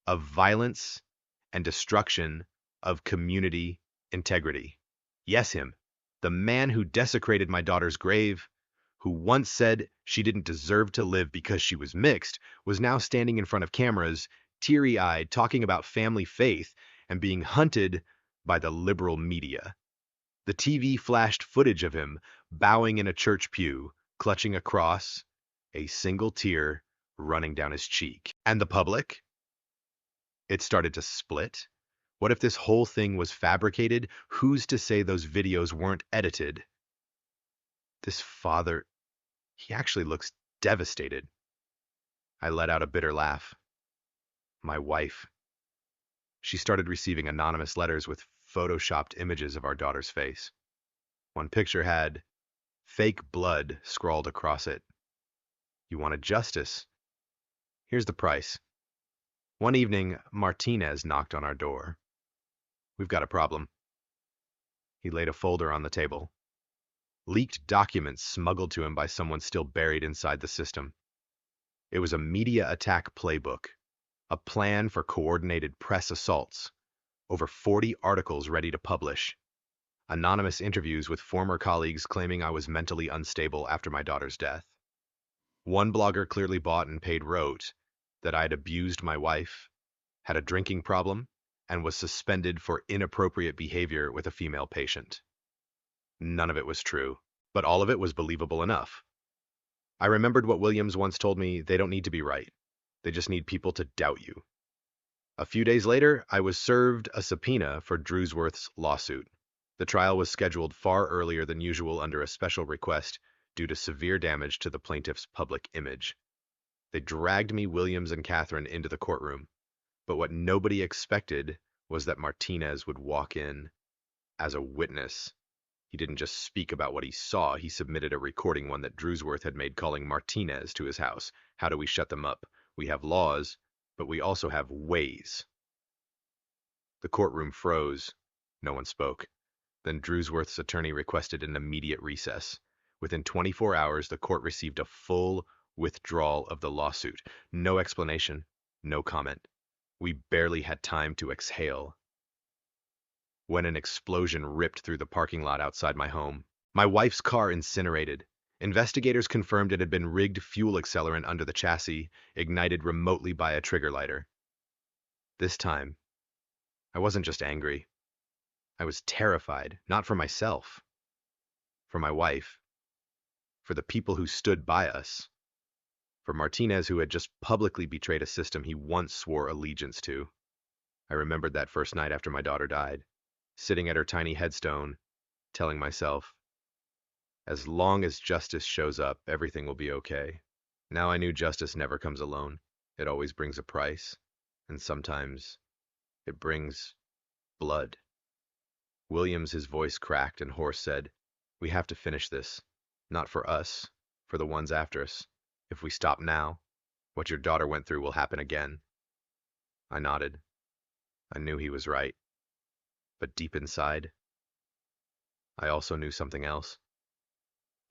of violence, and destruction of community integrity. Yes, him, the man who desecrated my daughter's grave, who once said she didn't deserve to live because she was mixed, was now standing in front of cameras, teary-eyed, talking about family faith, and being hunted by the liberal media. The TV flashed footage of him bowing in a church pew, clutching a cross, a single tear running down his cheek. And the public? It started to split. What if this whole thing was fabricated? Who's to say those videos weren't edited? This father, he actually looks devastated. I let out a bitter laugh. My wife. She started receiving anonymous letters with photoshopped images of our daughter's face. One picture had "fake blood" scrawled across it. You wanted justice. Here's the price. One evening, Martinez knocked on our door. We've got a problem. He laid a folder on the table. leaked documents smuggled to him by someone still buried inside the system. It was a media attack playbook, a plan for coordinated press assaults, over 40 articles ready to publish, anonymous interviews with former colleagues claiming I was mentally unstable after my daughter's death. One blogger clearly bought and paid wrote that I had abused my wife, had a drinking problem, and was suspended for inappropriate behavior with a female patient. None of it was true, but all of it was believable enough. I remembered what Williams once told me: they don't need to be right. They just need people to doubt you. A few days later, I was served a subpoena for Drewsworth's lawsuit. The trial was scheduled far earlier than usual under a special request due to severe damage to the plaintiff's public image. They dragged me, Williams, and Catherine into the courtroom, but what nobody expected was that Martinez would walk in as a witness. He didn't just speak about what he saw, he submitted a recording, one that Drewsworth had made, calling Martinez to his house. How do we shut them up? We have laws, but we also have ways. The courtroom froze. No one spoke. Then Drewsworth's attorney requested an immediate recess. Within 24 hours, the court received a full withdrawal of the lawsuit. No explanation, no comment. We barely had time to exhale when an explosion ripped through the parking lot outside my home. My wife's car incinerated. Investigators confirmed it had been rigged fuel accelerant under the chassis, ignited remotely by a trigger lighter. This time, I wasn't just angry. I was terrified, not for myself, for my wife, for the people who stood by us, for Martinez, who had just publicly betrayed a system he once swore allegiance to. I remembered that first night after my daughter died, sitting at her tiny headstone, telling myself, as long as justice shows up, everything will be okay. Now I knew justice never comes alone. It always brings a price, and sometimes it brings blood. Williams, his voice cracked and hoarse, said, "We have to finish this. Not for us, for the ones after us. If we stop now, what your daughter went through will happen again." I nodded. I knew he was right. But deep inside, I also knew something else.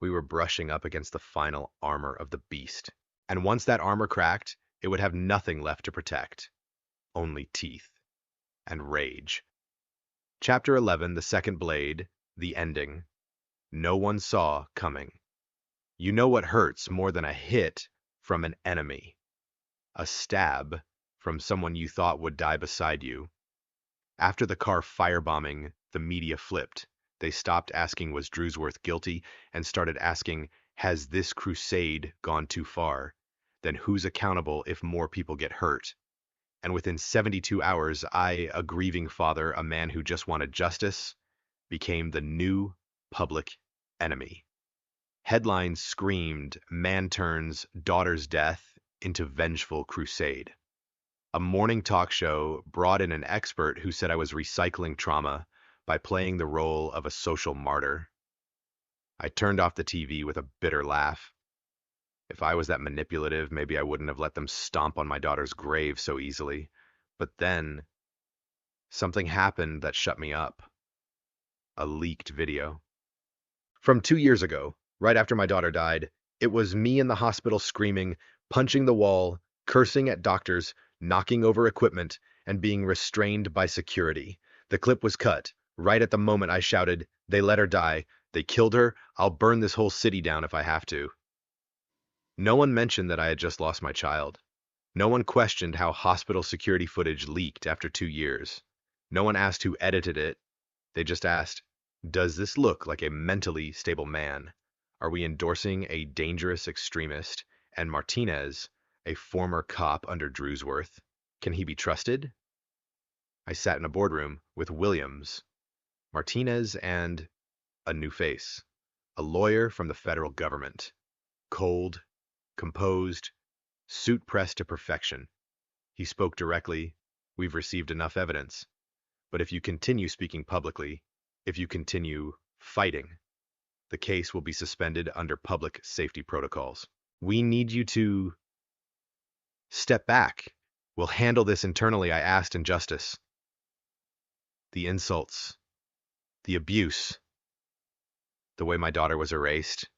We were brushing up against the final armor of the beast. And once that armor cracked, it would have nothing left to protect. Only teeth and rage. Chapter 11, The Second Blade, the ending. No one saw coming. You know what hurts more than a hit from an enemy? A stab from someone you thought would die beside you. After the car firebombing, the media flipped. They stopped asking, was Drewsworth guilty, and started asking, has this crusade gone too far? Then who's accountable if more people get hurt? And within 72 hours, I, a grieving father, a man who just wanted justice, became the new public enemy. Headlines screamed, man turns daughter's death into vengeful crusade. A morning talk show brought in an expert who said I was recycling trauma by playing the role of a social martyr. I turned off the TV with a bitter laugh. If I was that manipulative, maybe I wouldn't have let them stomp on my daughter's grave so easily. But then, something happened that shut me up. A leaked video. From 2 years ago, right after my daughter died, it was me in the hospital screaming, punching the wall, cursing at doctors, knocking over equipment, and being restrained by security. The clip was cut. Right at the moment I shouted, "They let her die. They killed her. I'll burn this whole city down if I have to." No one mentioned that I had just lost my child. No one questioned how hospital security footage leaked after 2 years. No one asked who edited it. They just asked, does this look like a mentally stable man? Are we endorsing a dangerous extremist? And Martinez, a former cop under Drewsworth, can he be trusted? I sat in a boardroom with Williams, Martinez, and a new face, a lawyer from the federal government. Cold, composed, suit pressed to perfection. He spoke directly. We've received enough evidence. But if you continue speaking publicly, if you continue fighting, the case will be suspended under public safety protocols. We need you to step back. We'll handle this internally, I asked in justice. The insults, the abuse, The way my daughter was erased.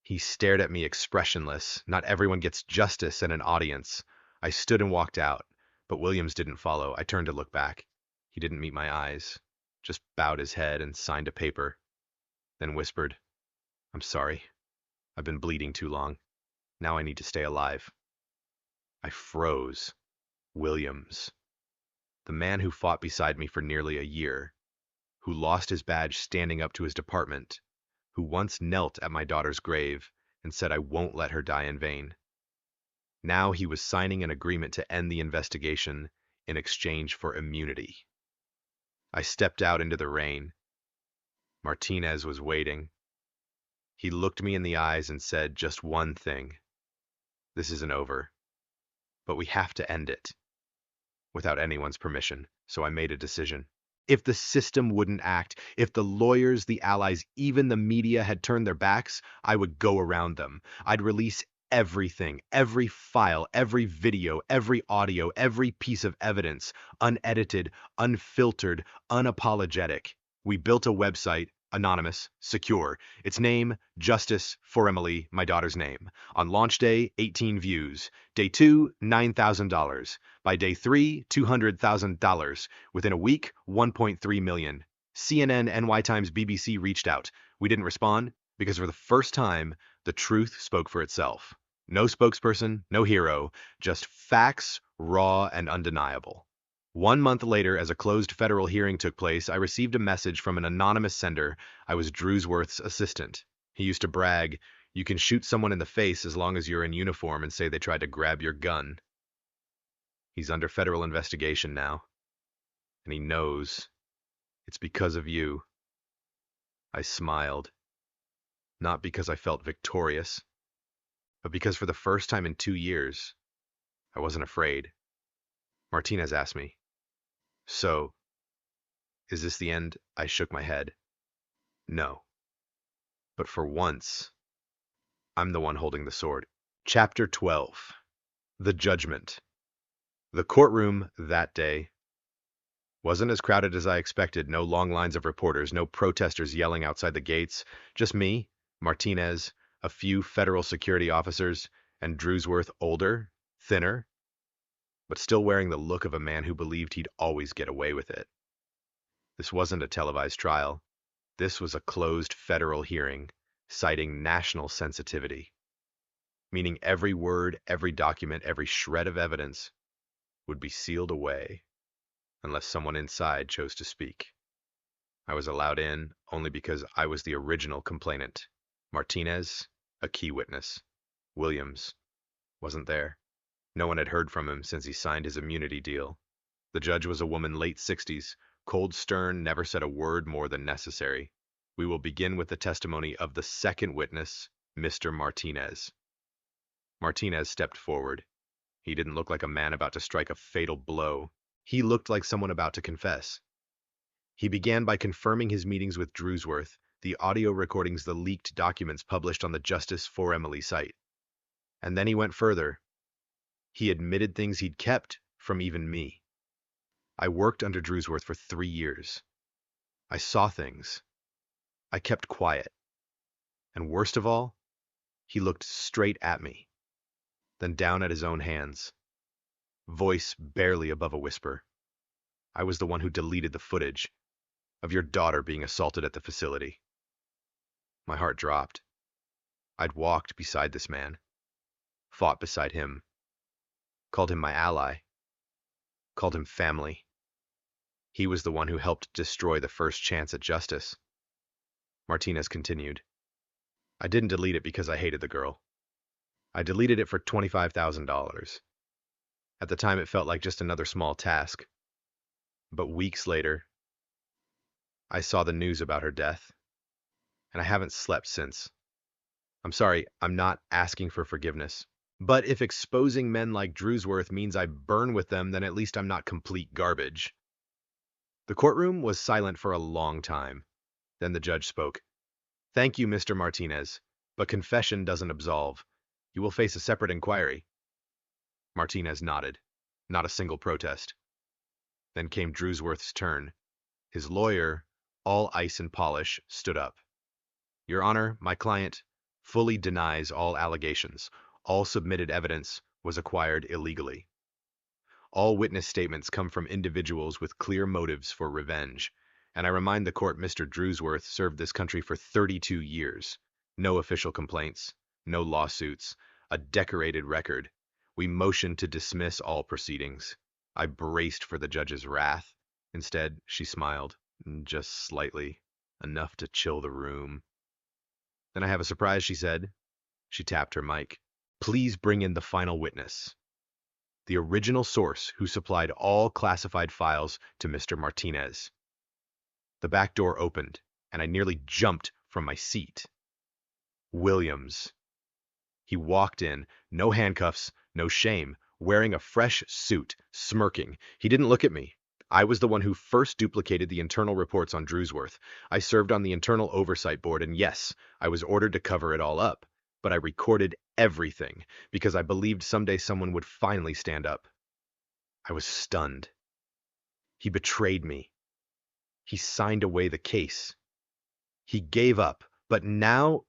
He stared at me expressionless. Not everyone gets justice in an audience. I stood and walked out, but Williams didn't follow. I turned to look back. He didn't meet my eyes, just bowed his head and signed a paper, then whispered, "I'm sorry. I've been bleeding too long. Now I need to stay alive." I froze. Williams. The man who fought beside me for nearly a year, who lost his badge standing up to his department, who once knelt at my daughter's grave and said I won't let her die in vain. Now he was signing an agreement to end the investigation in exchange for immunity. I stepped out into the rain. Martinez was waiting. He looked me in the eyes and said just one thing. "This isn't over, but we have to end it," without anyone's permission, so I made a decision. If the system wouldn't act, if the lawyers, the allies, even the media had turned their backs, I would go around them. I'd release everything, every file, every video, every audio, every piece of evidence, unedited, unfiltered, unapologetic. We built a website, anonymous, secure. Its name, Justice for Emily, my daughter's name. On launch day, 18 views. Day 2, $9,000. By day 3, $200,000. Within a week, 1.3 million. CNN, NY Times, BBC reached out. We didn't respond because for the first time, the truth spoke for itself. No spokesperson, no hero, just facts, raw and undeniable. 1 month later, as a closed federal hearing took place, I received a message from an anonymous sender. I was Drewsworth's assistant. He used to brag, "You can shoot someone in the face as long as you're in uniform and say they tried to grab your gun." He's under federal investigation now, and he knows it's because of you. I smiled, not because I felt victorious, but because for the first time in 2 years, I wasn't afraid. Martinez asked me, "So, is this the end?" I shook my head. No. But for once, I'm the one holding the sword. Chapter 12. The Judgment. The courtroom that day wasn't as crowded as I expected. No long lines of reporters, no protesters yelling outside the gates. Just me, Martinez, a few federal security officers, and Drewsworth, older, thinner, but still wearing the look of a man who believed he'd always get away with it. This wasn't a televised trial. This was a closed federal hearing, citing national sensitivity, meaning every word, every document, every shred of evidence would be sealed away unless someone inside chose to speak. I was allowed in only because I was the original complainant. Martinez, a key witness. Williams wasn't there. No one had heard from him since he signed his immunity deal. The judge was a woman late 60s, cold, stern, never said a word more than necessary. We will begin with the testimony of the second witness, Mr. Martinez. Martinez stepped forward. He didn't look like a man about to strike a fatal blow. He looked like someone about to confess. He began by confirming his meetings with Drewsworth, the audio recordings, the leaked documents published on the Justice for Emily site. And then he went further. He admitted things he'd kept from even me. I worked under Drewsworth for 3 years. I saw things. I kept quiet. And worst of all, he looked straight at me, then down at his own hands. Voice barely above a whisper. I was the one who deleted the footage of your daughter being assaulted at the facility. My heart dropped. I'd walked beside this man, fought beside him, called him my ally, called him family. He was the one who helped destroy the first chance at justice. Martinez continued. I didn't delete it because I hated the girl. I deleted it for $25,000. At the time, it felt like just another small task. But weeks later, I saw the news about her death, and I haven't slept since. I'm sorry, I'm not asking for forgiveness. But if exposing men like Drewsworth means I burn with them, then at least I'm not complete garbage. The courtroom was silent for a long time. Then the judge spoke. Thank you, Mr. Martinez, but confession doesn't absolve. You will face a separate inquiry. Martinez nodded. Not a single protest. Then came Drewsworth's turn. His lawyer, all ice and polish, stood up. Your Honor, my client fully denies all allegations. All submitted evidence was acquired illegally. All witness statements come from individuals with clear motives for revenge. And I remind the court Mr. Drewsworth served this country for 32 years. No official complaints, no lawsuits, a decorated record. We motioned to dismiss all proceedings. I braced for the judge's wrath. Instead, she smiled, just slightly, enough to chill the room. Then I have a surprise, she said. She tapped her mic. Please bring in the final witness. The original source who supplied all classified files to Mr. Martinez. The back door opened, and I nearly jumped from my seat. Williams. He walked in, no handcuffs, no shame, wearing a fresh suit, smirking. He didn't look at me. I was the one who first duplicated the internal reports on Drewsworth. I served on the internal oversight board, and yes, I was ordered to cover it all up. But I recorded everything because I believed someday someone would finally stand up. I was stunned. He betrayed me. He signed away the case. He gave up, but now...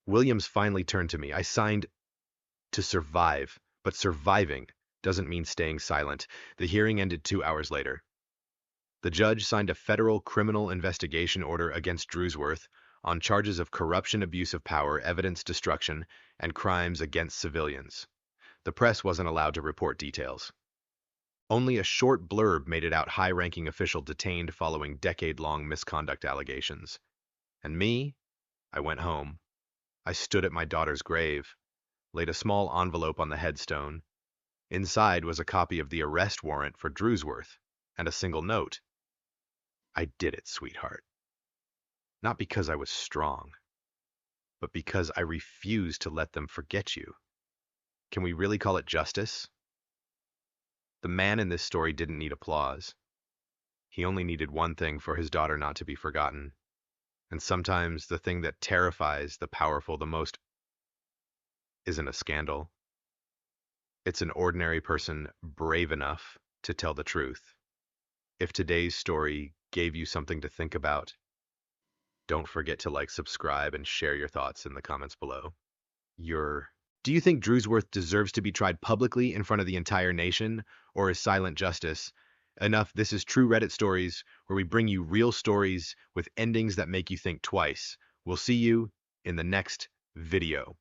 Williams finally turned to me. I signed to survive, but surviving doesn't mean staying silent. The hearing ended 2 hours later. The judge signed a federal criminal investigation order against Drewsworth on charges of corruption, abuse of power, evidence destruction, and crimes against civilians. The press wasn't allowed to report details. Only a short blurb made it out: high-ranking official detained following decade-long misconduct allegations. And me? I went home. I stood at my daughter's grave, laid a small envelope on the headstone. Inside was a copy of the arrest warrant for Drewsworth and a single note. I did it, sweetheart. Not because I was strong, but because I refused to let them forget you. Can we really call it justice? The man in this story didn't need applause. He only needed one thing: for his daughter not to be forgotten. And sometimes the thing that terrifies the powerful the most isn't a scandal. It's an ordinary person brave enough to tell the truth. If today's story gave you something to think about, don't forget to like, subscribe, and share your thoughts in the comments below. Do you think Drewsworth deserves to be tried publicly in front of the entire nation, or is silent justice enough? This is True Reddit Stories, where we bring you real stories with endings that make you think twice. We'll see you in the next video.